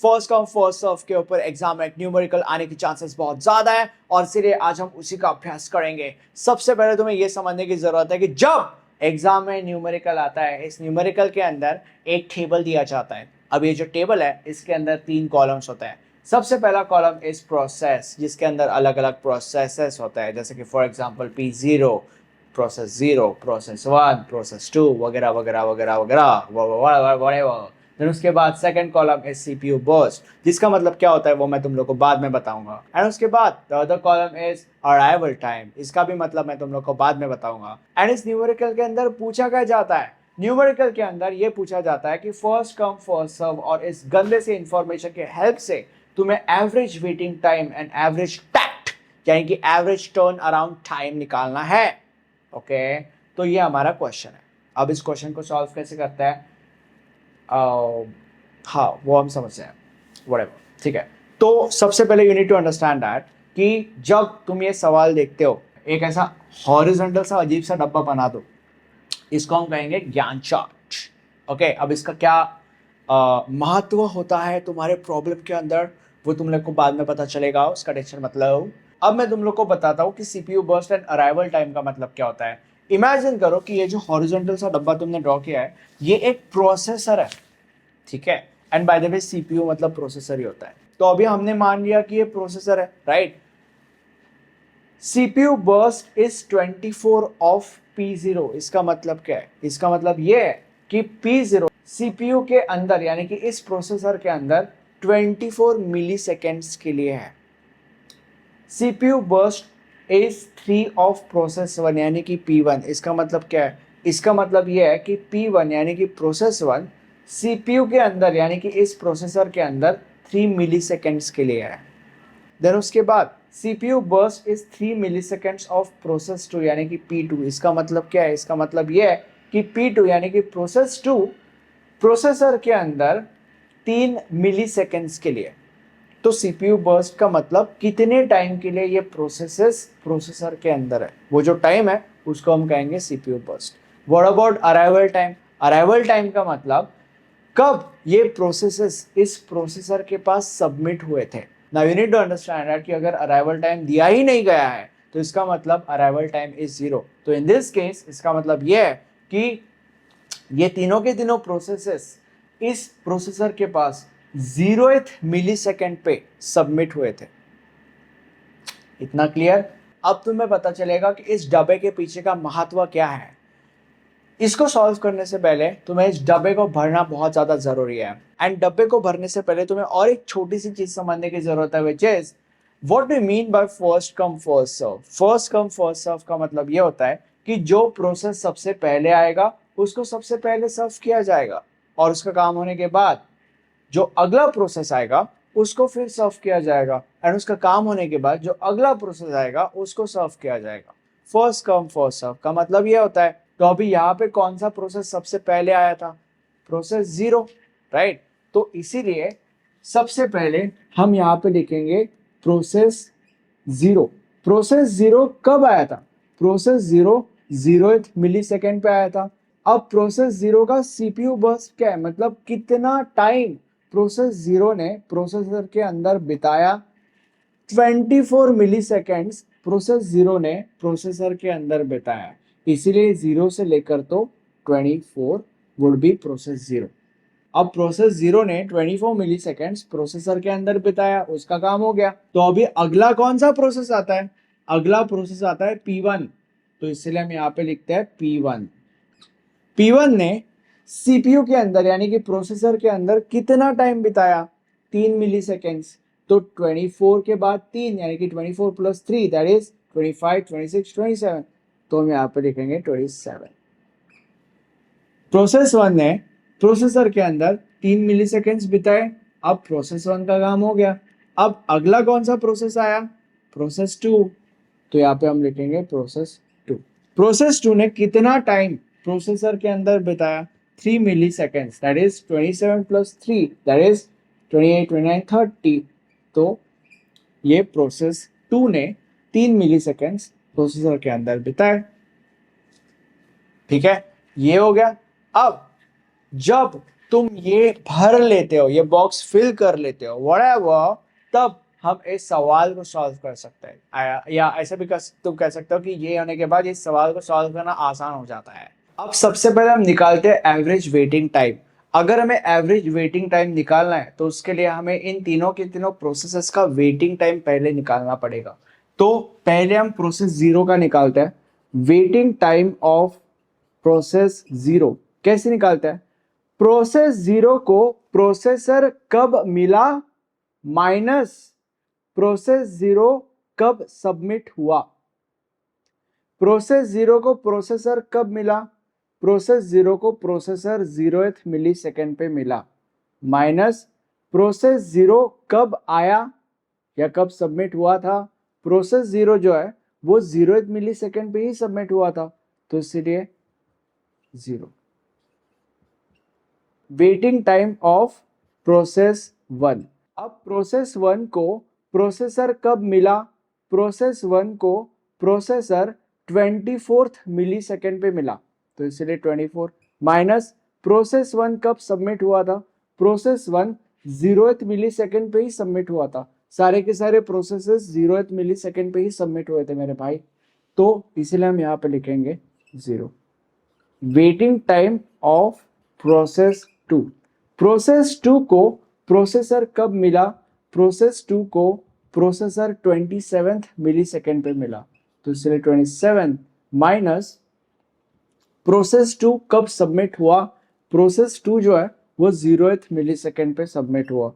First come first सर्व के ऊपर exam में न्यूमेरिकल आने की चांसेस बहुत ज्यादा है और इसलिए आज हम उसी का अभ्यास करेंगे। सबसे पहले तुम्हें यह समझने की जरूरत है कि जब एग्जाम में न्यूमेरिकल आता है, इस न्यूमेरिकल के अंदर एक टेबल दिया जाता है। अब ये जो टेबल है इसके अंदर 3 कॉलम्स होते हैं। सबसे पहला कॉलम इज प्रोसेस, जिसके अंदर अलग अलग प्रोसेसेस होता है, जैसे कि for example P0, process 0, process 1, process 2 वगैरह वगैरह वगैरह वगैरह। देन उसके बाद second column is CPU burst, जिसका मतलब क्या होता है वो मैं तुम लोग को बाद में बताऊंगा। एंड उसके बाद the other column is arrival time, इसका भी मतलब मैं तुम लोग को बाद में बताऊंगा। एंड इस न्यूमेरिकल के अंदर पूछा क्या जाता है, न्यूमेरिकल के अंदर ये पूछा जाता है कि फर्स्ट कम फर्स्ट सर्व, और इस गंदे से इंफॉर्मेशन के हेल्प से तुम्हें average waiting time and average tact यानी कि एवरेज टर्न अराउंड टाइम निकालना है। ओके, तो ये हमारा क्वेश्चन है। अब इस क्वेश्चन को सॉल्व कैसे करते हैं, हाँ वो हम समझते हैं, व्हाटएवर, ठीक है। तो सबसे पहले you need to understand that कि जब तुम ये सवाल देखते हो, एक ऐसा हॉरिजॉन्टल सा अजीब सा डब्बा बना दो, इसको हम कहेंगे ज्ञान चार्ट। ओके, अब इसका क्या महत्व होता है तुम्हारे प्रॉब्लम के अंदर, वो तुम लोग को बाद में पता चलेगा, उसका टेंशन मतलब। अब मैं तुम लोग को बताता हूँ कि CPU burst and arrival time का मतलब क्या होता है। इमेजिन करो कि ये जो हॉरिजॉन्टल सा डब्बा तुमने ड्रॉ किया है, ये एक प्रोसेसर है, ठीक है। And by the way CPU मतलब प्रोसेसर ही होता है। तो अभी हमने मान लिया कि ये प्रोसेसर है, right. CPU burst is 24 of P0, इसका मतलब क्या है, इसका मतलब ये है कि P0 CPU के अंदर यानी कि इस प्रोसेसर के अंदर 24 मिली सेकेंड्स के लिए है। CPU burst is 3 of process 1 यानी कि P1, इसका मतलब क्या है, इसका मतलब ये है कि P1 यानी कि प्रोसेस 1 CPU के अंदर यानी कि इस प्रोसेसर के अंदर 3 मिली सेकेंड्स के लिए है। देन उसके बाद CPU burst is 3 milliseconds of process 2 यानी कि P2, इसका मतलब क्या है, इसका मतलब ये है कि P2 यानी कि प्रोसेस 2 प्रोसेसर के अंदर 3 मिली सेकेंड्स के लिए। तो CPU burst का मतलब कितने टाइम के लिए ये प्रोसेसर के अंदर है, वो जो टाइम है उसको हम कहेंगे CPU burst। What about arrival time, arrival time का मतलब कब ये प्रोसेसेस इस प्रोसेसर के पास सबमिट हुए थे। Now you need to understand that कि अगर अराइवल टाइम दिया ही नहीं गया है तो इसका मतलब अराइवल टाइम इज 0। तो इन दिस केस इसका मतलब ये है कि ये तीनों के तीनों प्रोसेसेस इस प्रोसेसर के पास 0th मिली सेकेंड पे सबमिट हुए थे। इतना क्लियर। अब तुम्हें पता चलेगा कि इस डब्बे के पीछे का महत्व क्या है। इसको सॉल्व करने से पहले तुम्हें इस डब्बे को भरना बहुत ज्यादा जरूरी है। एंड डब्बे को भरने से पहले तुम्हें और एक छोटी सी चीज समझने की जरूरत है, which is what do mean by first come first serve. First come first serve का मतलब ये होता है कि जो प्रोसेस सबसे पहले आएगा उसको सबसे पहले सर्व किया जाएगा, और उसका काम होने के बाद जो अगला प्रोसेस आएगा उसको फिर सर्व किया जाएगा, एंड उसका काम होने के बाद जो अगला प्रोसेस आएगा उसको सर्व किया जाएगा। फर्स्ट कम फर्स्ट सर्व का मतलब ये होता है। तो अभी यहाँ पे कौन सा प्रोसेस सबसे पहले आया था, प्रोसेस 0, राइट। तो इसीलिए सबसे पहले हम यहाँ पे लिखेंगे प्रोसेस 0। प्रोसेस 0 कब आया था, प्रोसेस 0 0th मिली सेकेंड पे आया था। अब प्रोसेस 0 का CPU बर्स्ट क्या है, मतलब कितना टाइम प्रोसेस 0 ने प्रोसेसर के अंदर बिताया। 24 मिली सेकेंड्स प्रोसेस 0 ने प्रोसेसर के अंदर बिताया, इसीलिए 0 से लेकर तो 24 वुड बी प्रोसेस 0। अब प्रोसेस 0 ने 24 मिली सेकेंड्स प्रोसेसर के अंदर बिताया, उसका काम हो गया। तो अभी अगला कौन सा प्रोसेस आता है, अगला प्रोसेस आता है P1। तो इसलिए हम यहाँ पे लिखते हैं P1। P1 ने CPU के अंदर यानी कि प्रोसेसर के अंदर कितना टाइम बिताया, 3 मिली सेकेंड्स। तो 24 के बाद 3 यानी कि 24 प्लस 3 दैट इज 25, 26, 27। तो हम यहाँ पे लिखेंगे 27। प्रोसेस 1 ने प्रोसेसर के अंदर 3 मिली सेकेंड्स बिताए। अब प्रोसेस 1 का काम हो गया। अब अगला कौन सा प्रोसेस आया, प्रोसेस 2। तो यहाँ पे हम लिखेंगे प्रोसेस 2। प्रोसेस 2 ने कितना टाइम प्रोसेसर के अंदर बिताया, 3 milliseconds that is 27 plus 3 that is 28, 29, 30। तो ये प्रोसेस 2 ने 3 मिली सेकेंड्स प्रोसेसर के अंदर बिताए, ठीक है, ये हो गया। अब जब तुम ये भर लेते हो, ये बॉक्स फिल कर लेते हो व्हाटएवर, तब हम इस सवाल को सॉल्व कर सकते हैं। या ऐसे भी तुम कह सकते हो कि ये होने के बाद इस सवाल को सॉल्व करना आसान हो जाता है। अब सबसे पहले हम निकालते हैं एवरेज वेटिंग टाइम। अगर हमें एवरेज वेटिंग टाइम निकालना है तो उसके लिए हमें इन तीनों के तीनों प्रोसेसेस का वेटिंग टाइम पहले निकालना पड़ेगा। तो पहले हम प्रोसेस जीरो का निकालते हैं। Waiting time of process zero कैसे निकालते हैं? प्रोसेस जीरो को प्रोसेसर कब मिला माइनस प्रोसेस जीरो कब सबमिट हुआ। प्रोसेस जीरो को प्रोसेसर कब मिला? प्रोसेस जीरो को प्रोसेसर 0th मिली सेकेंड पे मिला, माइनस प्रोसेस जीरो कब आया या कब सबमिट हुआ था। प्रोसेस जीरो जो है वो 0th मिली सेकेंड पे ही सबमिट हुआ था, तो इसलिए 0। Waiting time of process one. अब प्रोसेस वन को प्रोसेसर कब मिला? प्रोसेस वन को प्रोसेसर 24th मिली सेकेंड पे मिला, तो इसलिए 24 माइनस प्रोसेस वन कब सबमिट हुआ था? प्रोसेस वन 0th मिली सेकेंड पे ही सबमिट हुआ था। सारे के सारे प्रोसेसेस 0th मिली सेकेंड पे ही सबमिट हुए थे मेरे भाई, तो इसलिए हम यहाँ पे लिखेंगे 0। Waiting time of process two. Process two को प्रोसेसर कब मिला? प्रोसेस टू को प्रोसेसर 27th मिली सेकेंड पे मिला, तो इसलिए 27 माइनस प्रोसेस टू कब सबमिट हुआ? प्रोसेस टू जो है वो 0th मिली सेकेंड पे सबमिट हुआ,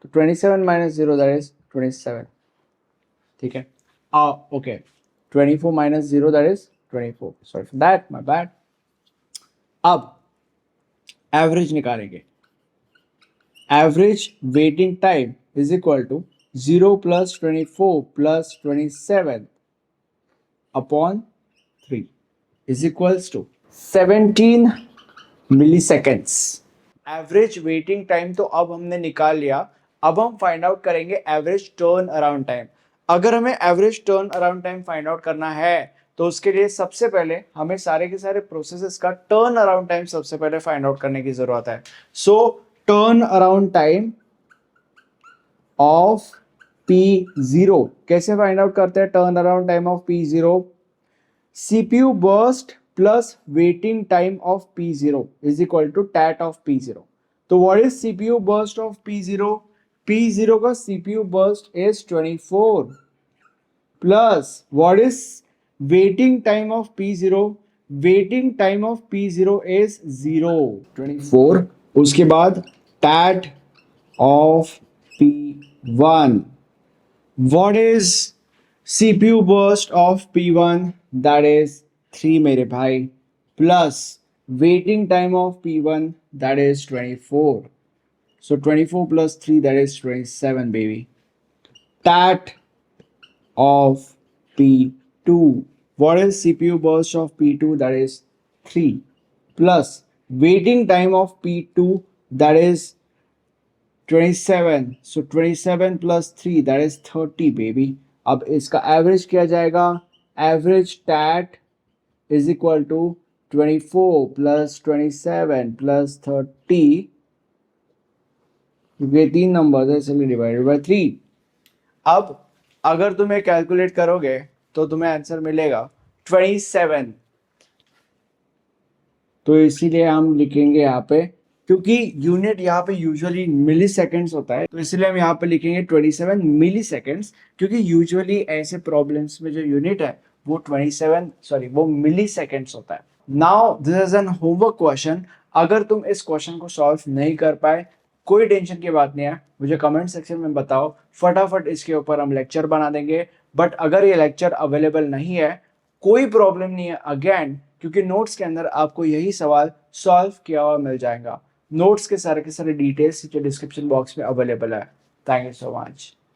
तो 27 माइनस 0 दैट इज 27। ठीक है, okay 24 minus 0 that is 24, sorry for that, my bad. अब एवरेज निकालेंगे। Average waiting time is equal to 0 plus 24 plus 27 upon 3 is equals to 17 milliseconds. Average waiting time तो अब हमने निकाल लिया। अब हम फाइंड आउट करेंगे एवरेज टर्न अराउंड टाइम। अगर हमें average turn around time find out करना है तो उसके लिए सबसे पहले हमें सारे के सारे प्रोसेसेस का टर्न अराउंड टाइम सबसे पहले फाइंड आउट करने की जरूरत है। सो turn around time of P0 कैसे फाइंड आउट करते हैं? Turn around time of P0 CPU burst plus waiting time of P0 is equal to tat of P0. तो what is CPU burst of P0? P0 का CPU burst is 24 plus what is waiting time of P0? Waiting time of P0 is 0, 24। उसके बाद tat of P1. What is CPU burst of P1? That is 3 मेरे भाई, plus waiting time of P1 that is 24. So 24 plus 3 that is 27 baby. Tat of P2. What is CPU burst of P2? That is 3 plus waiting time of P2 that is 27. So 27 plus 3 that is 30 baby. अब इसका average किया जाएगा। Average TAT is equal to 24 plus 27 plus 30, ये तीन number है इसलिए divided by 3। अब अगर तुम्हें कैलकुलेट करोगे तो तुम्हें आंसर मिलेगा 27। तो इसीलिए हम लिखेंगे यहाँ पे, क्योंकि यूनिट यहाँ पे यूजुअली मिली सेकेंड्स होता है, तो इसलिए हम यहाँ पे लिखेंगे 27 मिली सेकेंड्स, क्योंकि यूजुअली ऐसे प्रॉब्लम्स में जो यूनिट है वो वो मिली सेकेंड्स होता है। Now this is an homework question. अगर तुम इस क्वेश्चन को सॉल्व नहीं कर पाए, कोई टेंशन की बात नहीं है, मुझे कमेंट सेक्शन में बताओ, फटाफट इसके ऊपर हम लेक्चर बना देंगे। बट अगर ये लेक्चर अवेलेबल नहीं है, कोई प्रॉब्लम नहीं है अगेन, क्योंकि नोट्स के अंदर आपको यही सवाल सॉल्व किया हुआ मिल जाएगा। नोट्स के सारे डिटेल्स डिस्क्रिप्शन बॉक्स में अवेलेबल है। Thank you so much.